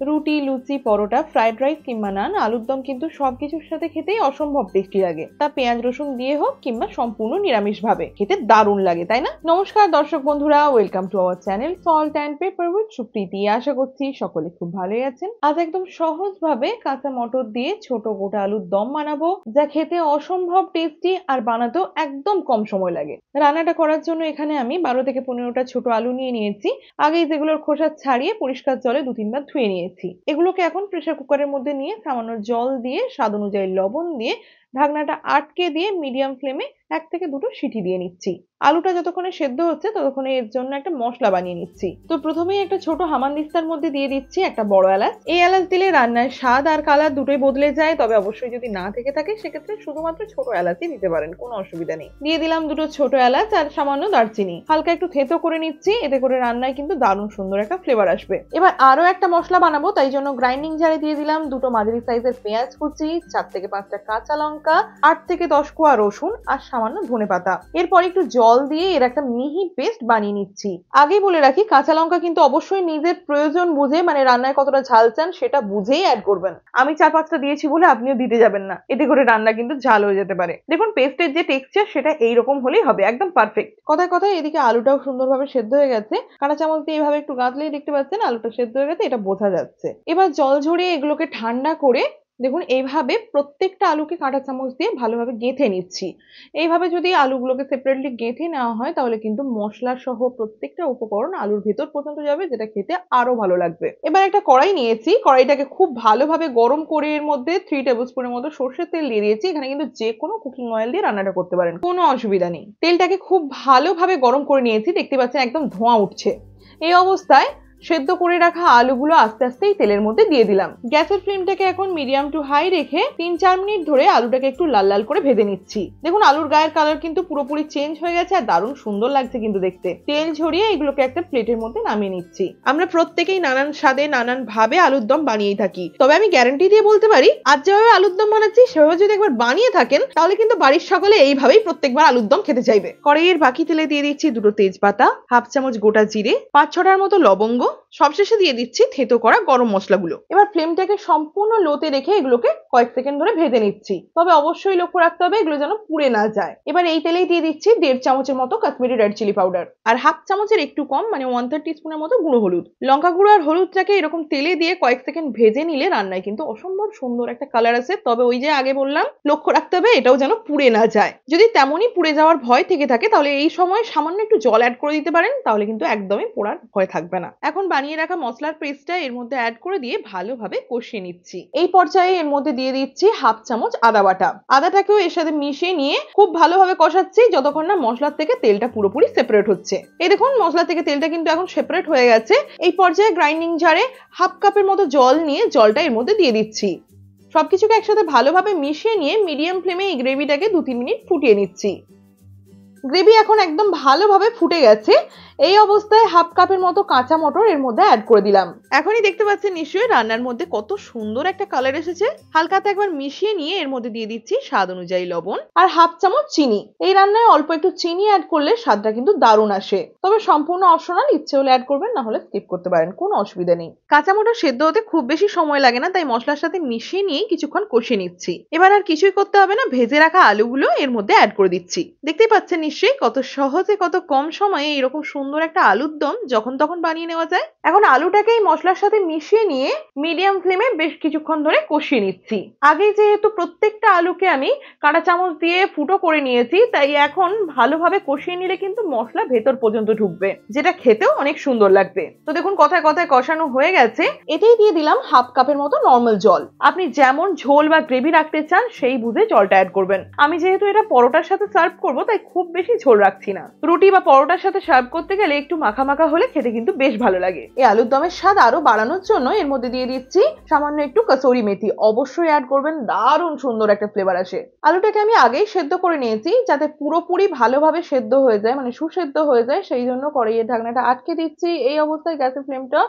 রুটি, লুচি, পরোটা, fried rice কিংবা নান, আলুর দম কিন্তু সবকিছুর সাথে খেতেই অসম্ভব টেস্টি লাগে। তা পেঁয়াজ রসুন দিয়ে হোক কিংবা সম্পূর্ণ নিরামিষ ভাবে খেতে দারুণ লাগে, তাই না? নমস্কার দর্শক বন্ধুরা, welcome to our channel salt and pepper with Supriti. আশা করছি সকলে খুব ভালোই আছেন। আজ একদম সহজ ভাবে কাঁচা মটর দিয়ে ছোট গোটা আলুর দম বানাবো, যা খেতে অসম্ভব টেস্টি আর বানাতেও একদম কম সময় লাগে। রান্নাটা করার জন্য এখানে আমি 12 থেকে 15টা ছোট আলু নিয়ে নিয়েছি। আগেই যেগুলোর খোসা ছাড়িয়ে পরিষ্কার জলে 2-3 বার ধুয়ে নিয়েছি। এগুলোকে এখন প্রেসার কুকারের মধ্যে নিয়ে সামান্য জল দিয়ে স্বাদ অনুযায়ী লবণ দিয়ে ঢাকনাটা আটকে দিয়ে মিডিয়াম ফ্লেমে 1 থেকে 2টো সিটি দিয়ে নিচ্ছি। আলুটা যতক্ষণে সেদ্ধ হচ্ছে ততক্ষণে এর জন্য একটা মশলা বানিয়ে নিচ্ছি। তো প্রথমেই একটা ছোট হামানদিস্তার মধ্যে দিয়ে দিচ্ছি একটা বড় এলাচ। এই এলাচ দিলে রান্নার স্বাদ আর কালার দুটোই বদলে যায়, তবে অবশ্যই যদি না থেকে থাকে সেক্ষেত্রে শুধুমাত্র ছোট এলাচই দিতে পারেন, কোনো অসুবিধা নেই। দিয়ে দিলাম 2টো ছোট এলাচ আর সামান্য দারচিনি। হালকা একটু থেতো করে নিচ্ছি, এতে করে রান্নায় কিন্তু দারুণ সুন্দর একটা ফ্লেভার আসবে। এবার আরো একটা মশলা বানাবো, তাই জন্য গ্রাইন্ডিং জারে দিয়ে দিলাম 2টো মাঝারি সাইজের পেঁয়াজ কুচি, 4 থেকে 5টা কাঁচা লঙ্কা, 8 থেকে 10 কোয়া রসুন আর সামান্য ধনেপাতা। এরপর একটু জল দিয়ে এর একটা মিহি পেস্ট বানিয়ে নিচ্ছি। আগেই বলে রাখি, কাঁচা লঙ্কা কিন্তু অবশ্যই নিজের প্রয়োজন বুঝে, মানে রান্নায় কতটা ঝাল চান সেটা বুঝেই অ্যাড করবেন। আমি 4-5টা দিয়েছি বলে আপনিও দিতে যাবেন না, এতে করে রান্না কিন্তু ঝাল হয়ে যেতে পারে। দেখুন পেস্টের যে টেক্সচার সেটা এইরকম হলেই হবে, একদম পারফেক্ট। কথায় কথায় এদিকে আলুটাও সুন্দরভাবে সেদ্ধ হয়ে গেছে। কাঁটা চামচ দিয়ে এইভাবে একটু গাঁথলেই দেখতে পাচ্ছেন আলুটা সেদ্ধ হয়ে গেছে, এটা বোঝা যাচ্ছে। এবার জল ঝরিয়ে এগুলোকে ঠান্ডা করে দেখুন এইভাবে প্রত্যেকটা আলুকে কাঁটা চামচ দিয়ে ভালোভাবে গেঁথে নিচ্ছি। এইভাবে যদি আলুগুলোকে সেপারেটলি গেঁথে নেওয়া হয় তাহলে কিন্তু মশলা সহ প্রত্যেকটা উপকরণ আলুর ভেতর পর্যন্ত যাবে, যেটা খেতে আরো ভালো লাগবে। এবার একটা কড়াই নিয়েছি, কড়াইটাকে খুব ভালোভাবে গরম করে এর মধ্যে 3 টেবিল স্পুনের মতো সর্ষের তেল দিয়ে দিয়েছি। এখানে কিন্তু যে কোনো কুকিং অয়েল দিয়ে রান্নাটা করতে পারেন, কোনো অসুবিধা নেই। তেলটাকে খুব ভালোভাবে গরম করে নিয়েছি, দেখতে পাচ্ছেন একদম ধোঁয়া উঠছে। এই অবস্থায় সেদ্ধ করে রাখা আলুগুলো আস্তে আস্তে এই তেলের মধ্যে দিয়ে দিলাম। গ্যাসের ফ্লেমটাকে এখন মিডিয়াম টু হাই রেখে 3-4 মিনিট ধরে আলুটাকে একটু লাল লাল করে ভেজে নিচ্ছি। দেখুন আলুর গায়ের কালার কিন্তু পুরোপুরি চেঞ্জ হয়ে গেছে আর দারুণ সুন্দর লাগছে কিন্তু দেখতে। তেল ঝরিয়ে এগুলোকে একটা প্লেটের মধ্যে নামিয়ে নিচ্ছি। আমরা প্রত্যেকেই নানান স্বাদে নানান ভাবে আলুর দম বানিয়েই থাকি, তবে আমি গ্যারান্টি দিয়ে বলতে পারি আজ যেভাবে আলুর দম বানাচ্ছি সেভাবে যদি একবার বানিয়ে থাকেন তাহলে কিন্তু বাড়ির সকলে এইভাবেই প্রত্যেকবার আলুর দম খেতে চাইবে। কড়াইয়ের বাকি তেলে দিয়ে দিচ্ছি 2টো তেজপাতা, 1/2 চামচ গোটা জিরে, 5-6টার মতো লবঙ্গ, সবশেষে দিয়ে দিচ্ছি থেতো করা গরম মশলাগুলো। এবার ফ্লেমটাকে সম্পূর্ণ লোতে রেখে এগুলোকে কয়েক সেকেন্ড ধরে ভেজে নিচ্ছি, তবে অবশ্যই লক্ষ্য রাখতে হবে এগুলো যেন পুড়ে না যায়। এবার এই তেলেই দিয়ে দিচ্ছি 1.5 চামচের মতো কাশ্মীরি রেড চিলি পাউডার আর 1/2 চামচের একটু কম, মানে 1/3 টিস্পুনের মতো গুঁড়ো হলুদ। লঙ্কা গুঁড়ো আর হলুদটাকে এরকম তেলে দিয়ে কয়েক সেকেন্ড ভেজে নিলে রান্নায় কিন্তু অসম্ভব সুন্দর একটা কালার আসে, তবে ওই যে আগে বললাম লক্ষ্য রাখতে হবে এটাও যেন পুড়ে না যায়। যদি তেমনই পুড়ে যাওয়ার ভয় থেকে থাকে তাহলে এই সময় সামান্য একটু জল অ্যাড করে দিতে পারেন, তাহলে কিন্তু একদমই পোড়ার ভয় থাকবে না। এখন বানিয়ে রাখা মশলার পেস্টটা এর মধ্যে অ্যাড করে দিয়ে ভালোভাবে কষিয়ে নিচ্ছি। এই পর্যায়ে এর মধ্যে দিয়ে দিচ্ছি 1/2 চামচ আদা বাটা। আদাটাকেও এর সাথে মিশিয়ে নিয়ে খুব ভালোভাবে কষাচ্ছি যতক্ষণ না মশলার থেকে তেলটা পুরোপুরি সেপারেট হচ্ছে। এই দেখুন মশলা থেকে তেলটা কিন্তু এখন সেপারেট হয়ে গেছে। এই পর্যায়ে গ্রাইন্ডিং জারে 1/2 কাপের মতো জল নিয়ে জলটা এর মধ্যে দিয়ে দিচ্ছি। সবকিছুকে একসাথে ভালোভাবে মিশিয়ে নিয়ে মিডিয়াম ফ্লেমে এই গ্রেভিটাকে 2-3 মিনিট ফুটিয়ে নিচ্ছি। গ্রেভি এখন একদম ভালোভাবে ফুটে গেছে। এই অবস্থায় 1/2 কাপের মতো কাঁচা মটর এর মধ্যে অ্যাড করে দিলাম। এখনই দেখতে পাচ্ছেন নিশ্চয়ই রান্নার মধ্যে কত সুন্দর একটা কালার এসেছে। হালকাতে একবার মিশিয়ে নিয়ে এর মধ্যে দিয়ে দিচ্ছি স্বাদ অনুযায়ী লবণ আর 1/2 চামচ চিনি। এই রান্নায় অল্প একটু চিনি অ্যাড করলে স্বাদটা কিন্তু দারুণ আসে, তবে সম্পূর্ণ অপশনাল, ইচ্ছে হলে অ্যাড করবেন, না হলে স্কিপ করতে পারেন, কোনো অসুবিধা নেই। কাঁচা মটর সেদ্ধ হতে খুব বেশি সময় লাগে না, তাই মশলার সাথে মিশিয়ে নিয়ে কিছুক্ষণ কষিয়ে নিচ্ছি। এবার আর কিছুই করতে হবে না, ভেজে রাখা আলুগুলো এর মধ্যে অ্যাড করে দিচ্ছি। দেখতেই পাচ্ছেন নিশ্চয়ই কত সহজে কত কম সময়ে এরকম সুন্দর একটা আলুর দম যখন তখন বানিয়ে নেওয়া যায়। এখন আলুটাকে এই মশলার সাথে মিশিয়ে নিয়ে মিডিয়াম ফ্লেমে বেশ কিছুক্ষণ ধরে কষিয়ে নিচ্ছি। আগে যেহেতু প্রত্যেকটা আলুকে আমি কাঁটা চামচ দিয়ে ফুটো করে নিয়েছি, তাই এখন ভালোভাবে কষিয়ে নিলে কিন্তু মশলা ভেতর পর্যন্ত ঢুকবে, যেটা খেতেও অনেক সুন্দর লাগবে। তো দেখুন কথায় কথায় কষানো হয়ে গেছে। এতেই দিয়ে দিলাম 1/2 কাপের মতো নর্মাল জল। আপনি যেমন ঝোল বা গ্রেভি রাখতে চান সেই বুঝে জলটা অ্যাড করবেন। আমি যেহেতু এটা পরোটার সাথে সার্ভ করবো তাই খুব বেশি ঝোল রাখছি না। রুটি বা পরোটার সাথে সার্ভ করতে গেলে একটু মাখা মাখা হলে খেতে কিন্তু বেশ ভালো লাগে। এই আলুর দমের স্বাদ আরো বাড়ানোর জন্য এর মধ্যে দিয়ে দিচ্ছি সামান্য একটু কসুরি মেথি। অবশ্যই অ্যাড করবেন, দারুণ সুন্দর একটা ফ্লেভার আসে। আলুটাকে আমি আগেই সেদ্ধ করে নিয়েছি যাতে পুরোপুরি ভালোভাবে সেদ্ধ হয়ে যায়, মানে সুসেদ্ধ হয়ে যায়, সেই জন্য কড়াইয়ের ঢাকনাটা আটকে দিচ্ছি। এই অবস্থায় গ্যাসের ফ্লেমটা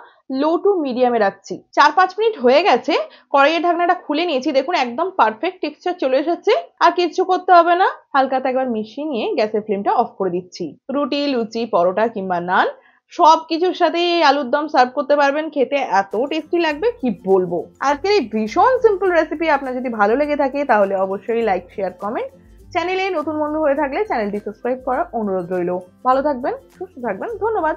লো টু মিডিয়ামে রাখছি। 4-5 মিনিট হয়ে গেছে, কড়াইয়ের ঢাকনাটা খুলে নিয়েছি। দেখুন একদম পারফেক্ট টেক্সচার চলে এসেছে, আর কিছু করতে হবে না। হালকাতে একবার মিশিয়ে নিয়ে গ্যাসের ফ্লেমটা অফ করে দিচ্ছি। রুটি, লুচি, পরোটা কিংবা নান সবকিছুর সাথে এই আলুর দম সার্ভ করতে পারবেন, খেতে এত টেস্টি লাগবে কি বলবো। আজকের এই ভীষণ সিম্পল রেসিপি আপনার যদি ভালো লেগে থাকে তাহলে অবশ্যই লাইক, শেয়ার, কমেন্ট। চ্যানেলে নতুন বন্ধু হয়ে থাকলে চ্যানেলটি সাবস্ক্রাইব করার অনুরোধ রইল। ভালো থাকবেন, সুস্থ থাকবেন, ধন্যবাদ।